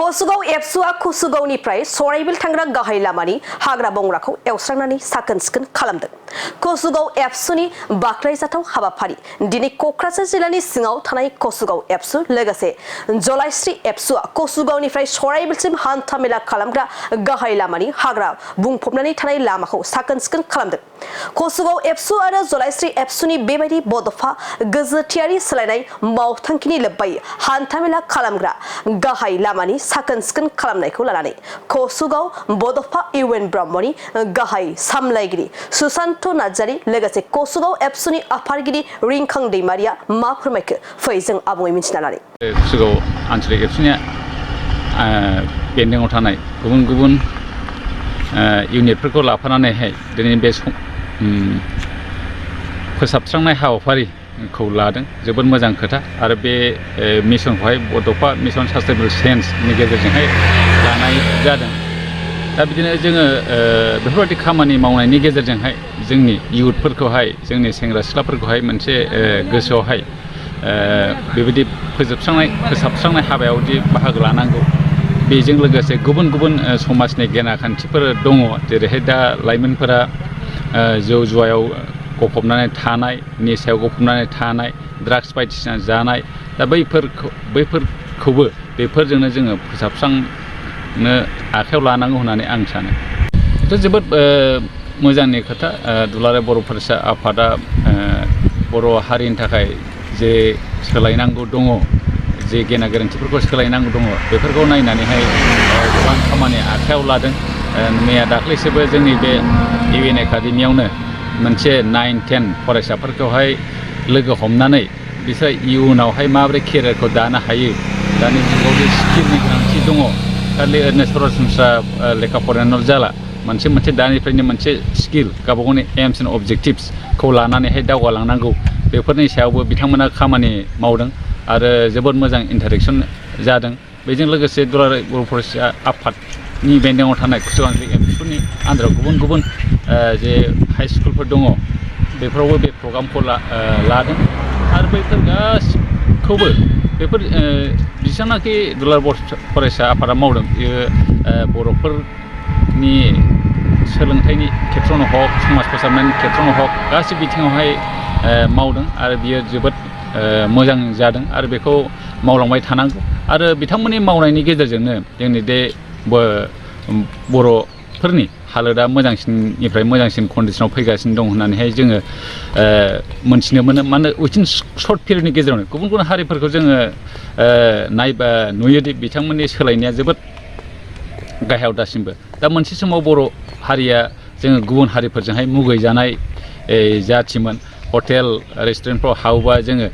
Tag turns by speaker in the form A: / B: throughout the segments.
A: कसुगाव एबसुआ कसुगावनिफ्राय सराइबिल थांग्रा गाहाय लामानि हाग्रा बंग्राखौ एवस्रांनानै साखोन सिखोन खालामदों। कसुगाव एबसुनि बाख्नायजाथाव हाबाफारि दिनै क'क्राझार जिल्लानि सिङाव थानाय कसुगाव एबसु लोगोसे जलाइस्रि एबसुआ कसुगावनिफ्राय सराइबिलसिम हान्थामेला खालामग्रा गाहाय लामानि हाग्रा बुंफबनानै थानाय लामाखौ साखोन सिखोन खालामदों। कसुगाव एबसु आरो जलाइस्रि एबसुनि बेबायदि बड'फा गोजोथियारि सोलायनाय मावथांखिनि लोब्बायै हान्थामेला खालामग्रा गाहाय लामानि साखोन सिखोन खालामनायखौ लानानै कसुगाव बड'फा इउएन ब्रह्मनि गाहाय सामलायगिरि सुशान्त नार्जारी लोगोसे कसुगाव एबसुनि आफादगिरि रिंखां दैमारिया मा फोरमायखो फै जों आबुङै मिथिना लानि।
B: कसुगाव आन्चलिक एबसुनिया बेन्दोंआव थानाय गुबुन गुबुन इउनिटफोरखौ लाफानानैहाय दिनै बे फोसाबस्रांनाय हाबाफारिखौ लादों। जोबोद मोजां खोथा आरो बे मिशनखौहाय बड'फा मिशन सास्टेनेबल चेन्जनि गेजेरजोंहाय लानाय जादों। दा बिदिनो जोङो बेफोरबायदि खामानि मावनायनि गेजेरजोंहाय जोंनि इयुथफोरखौहाय जोंनि सेंग्रा सिख्लाफोरखौहाय मोनसे गोसोआवहाय बेबायदि फोसाबस्रांनाय हाबायावदि बाहागो लानांगौ। बेजों लोगोसे गुबुन गुबुन समाजनि गेनाखान्थिफोर दङ, जेरैहाय दा लाइमोनफोरा जौ जुवायाव गफबनानै थानाय, निसायाव गफबनानै थानाय, ड्राग्स बायदिसिना जानाय, दा बैफोरखौबो बेफोरजोंनो जोङो फोसाबस्रांनो आखायाव लानांगौ होननानै आं सानो। थ' जोबोद मोजांनि खोथा। दुलाराय बर' फरायसा आफादा बर' हारिनि थाखाय जे सोलायनांगौ दङ, जे गेना गोरोन्थिफोरखौ सोलायनांगौ दङ, बेफोरखौ नायनानैहाय गोबां खामानि आखायाव लादों। मैया दाख्लैसोबो जोंनि बे इउएन एकाडेमियावनो मोनसे 9-10 फरायसाफोरखौहाय लोगो हमनानै बिसोर इयुनावहाय माबोरै केरियारखौ दानो हायो, दानि जुगाव जे स्किलनि गोनांथि दङ, खालि ओरैनो सरासनस्रा लेखा फरायनायल' जाला, मोनसे दानिफ्रायनो मोनसे स्किल गावबा गावनि एम्स एन्ड अबजेक्टिभ्सखौ लानानैहाय दावगालांनांगौ। बेफोरनि सायावबो बिथांमोना खामानि मावदों आरो जोबोद मोजां इन्टारेक्सन जादों। बेजों लोगोसे दुलाराय बर' फरायसा आफादनि बेन्दोंआव थानाय कसुगाव एबसुनि आन्दाराव गुबुन गुबुन जे हाइ स्कुलफोर दङ, बेफोरावबो बे प्रग्रामखौ लादों आरो बैफोर गासिखौबो बेफोर जेसेबांनाखि दुलाराय बर' फरायसा आफादा मावदों, बेयो बर'फोरनि सोलोंथाइनि खेथ्र'आवनो हक, समाज फोसाबनायनि खेथ्र'आवनो हक, गासै बिथिङावहाय मावदों आरो बियो जोबोद मोजां जादों आरो बेखौ मावलांबाय थानांगौ। आरो बिथांमोननि मावनायनि गेजेरजोंनो जोंनि बे बर'फोरनि हालोदा मोजांसिननिफ्राय मोजांसिन कन्डिसनाव फैगासिनो दं होननानैहाय जोङो मोनथिनो मोनो। मानो उइथिन सर्ट पिरियडनि गेजेरावनो गुबुन गुबुन हारिफोरखौ जोङो नुयोदि बिथांमोननि सोलायनाया जोबोद गाहायाव दासिमबो। दा मोनसे समाव बर' हारिया जोङो गुबुन हारिफोरजोंहाय मुगैजानाय जाथिमोन। हटेल रेस्टुरेन्टफ्राव हाबोबा जोङो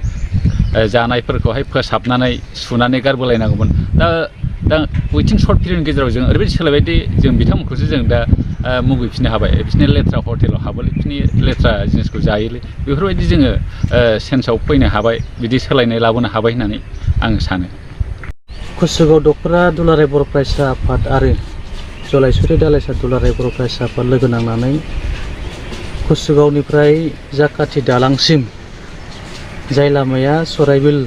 B: जानायफोरखौहाय फोसाबनानै सुनानै गारबोलायनांगौमोन। दा उइथिन सर्ट पिरियडनि गेजेराव जों ओरैबायदि सोलायबायदि जों बिथांमोनखौसो जों दा मुगैफिननो हाबाय। बिसोरनि लेथ्रा हटेलाव हाबोलै, बिसोरनि लेथ्रा जिनिसखौ जायोलै, बेफोरबायदि जोङो सेन्सआव फैनो हाबाय, बिदि सोलायनाय लाबोनो हाबाय होननानै आं सानो।
C: कसुगाव दख'रा दुलाराय बर' फरायसा आफाद आरो जलाइस्रि दालाइसा दुलाराय बर' फरायसा आफाद लोगो नांनानै कसुगावनिफ्राय जाकाथि दालांसिम जाय लामाया सराइबिल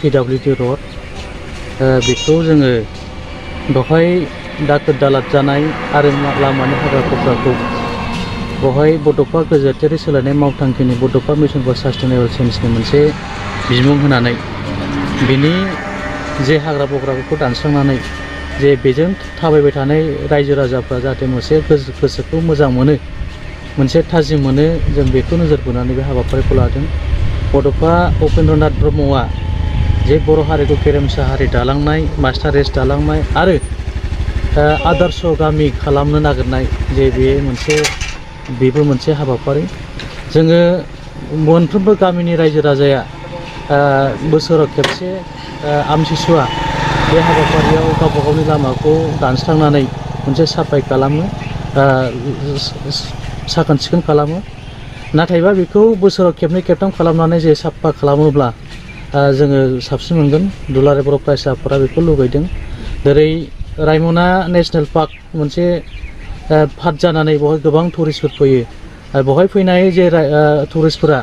C: PWD रड, बेखौ जोङो बेवहाय दाखोर दालाद जानाय आरो लामानि हाग्रा बंग्राखौ बेवहाय बड'फा गोजोथियारि सोलायनाय मावथांखिनि बड'फा मिशन फर सास्टेनेबल चेन्जनि मोनसे बिमुं होनानै बेनि जे हाग्रा बंग्राखौ दानस्रांनानै जे बेजों थाबायबाय थानाय रायजो राजाफ्रा जाहाथे मोनसे गोसोखौ मोजां मोनो, मोनसे थाजिम मोनो, जों बेखौ नोजोर बोनानै बे हाबाफारिखौ लादों। बड'फा उपेन्द्रनाथ ब्रह्मआ जे बर' हारिखौ गेरेमसा हारि दालांनाय, मास्टार रेस दालांनाय आरो आदर्श गामि खालामनो नागिरनाय, जे बेबो मोनसे हाबाफारि। जोङो मोनफ्रोमबो गामिनि रायजो राजाया बोसोराव खेबसे आमथिसुवा बे हाबाफारियाव गावबा गावनि लामाखौ दानस्रांनानै मोनसे साफाई खालामो, साखोन सिखोन खालामो। नाथायबा बेखौ बोसोराव खेबनै खेबथाम खालामनानै जे साफा खालामोब्ला जोङो साबसिन मोनगोन। दुलाराय बर' फरायसा आफादा बेखौ लुगैदों। जेरै रायमना नेसनेल पार्क मोनसे फाद जानानै बेवहाय गोबां टुरिस्टफोर फैयो आरो बेवहाय फैनाय जे टुरिस्टफोरा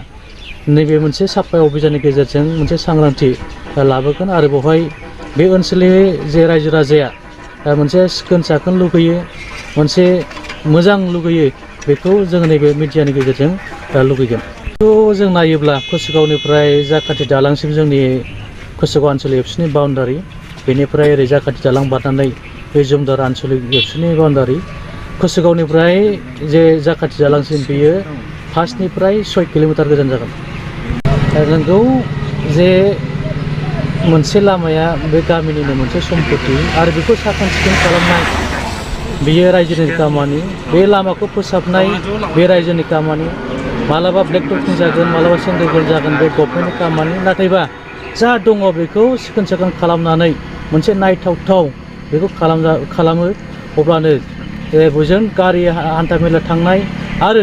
C: नैबे मोनसे साफाई अभियाननि गेजेरजों मोनसे सांग्रांथि लाबोगोन आरो बेवहाय बे ओनसोलनि जे रायजो राजाया मोनसे सिखोन साखोन लुगैयो, मोनसे मोजां लुगैयो, बेखौ जोङो नैबे मिडियानि गेजेरजों लुगैगोन। जों नायोब्ला कसुगावनिफ्राय जाखाथि दालांसिम जोंनि कसुगाव आनसलिक एबसुनि बाउन्डारि, बेनिफ्राय ओरै जाखाथि दालां बारनानै बे जुमदार आनसलिक एबसुनि बाउन्डारि, कसुगावनिफ्राय जे जाखाथि दालांसिम बेयो 5निफ्राय 6 किल'मिटार गोजान जागोन। नोंगौ जे मोनसे लामाया बे गामिनिनो मोनसे सम्पति आरो बेखौ साखोन सिखोन खालामनाय बेयो रायजोनि खामानि, बे लामाखौ फोसाबनाय बे रायजोनि खामानि, मालाबा ब्लेक टपिं जागोन, मालाबा सेन्डेल जागोन, बे गभर्नमेन्टनि खामानि। नाथायबा जा दङ बेखौ सिखोन साखोन खालामनानै मोनसे नायथावथाव बेखौ खालामो, अब्लानो बोजों गारि हान्था मेला थांनाय आरो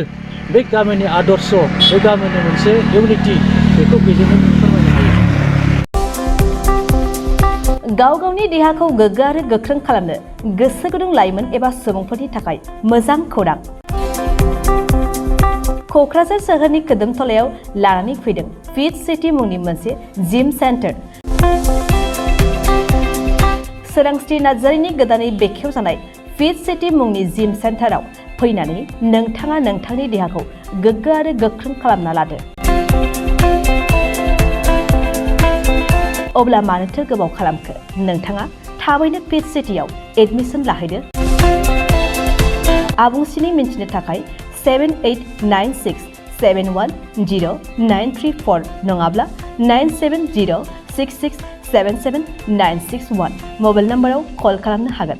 C: बे गामिनि आदर्श, बे गामिनि मोनसे इउनिटि, बेखौ बेजोंनो फोरमायनो हायो।
A: गाव गावनि देहाखौ गोग्गो आरो गोख्रों खालामनो गोसो गुदुं लाइमोन एबा सुबुंफोरनि थाखाय मोजां खौरां। क'क्राझार सोहोरनि खोदोमथलायाव लानानै फैदों फिट सिटी मुंनि मोनसे जिम सेन्टार। सोरांस्रि नार्जारिनि गोदानै बेखेवजानाय फिट सिटी मुंनि जिम सेन्टाराव फैनानै नोंथाङा नोंथांनि देहाखौ गोग्गो आरो गोख्रों खालामना लादो। अब्ला मानोथो गोबाव खालामखो? नोंथाङा थाबैनो फिट सिटीआव एडमिसन लाहैदो। आबुंसिनै मिन्थिनो थाखाय 7896710934 नङाब्ला 9706677961 मबाइल नाम्बाराव कल खालामनो हागोन।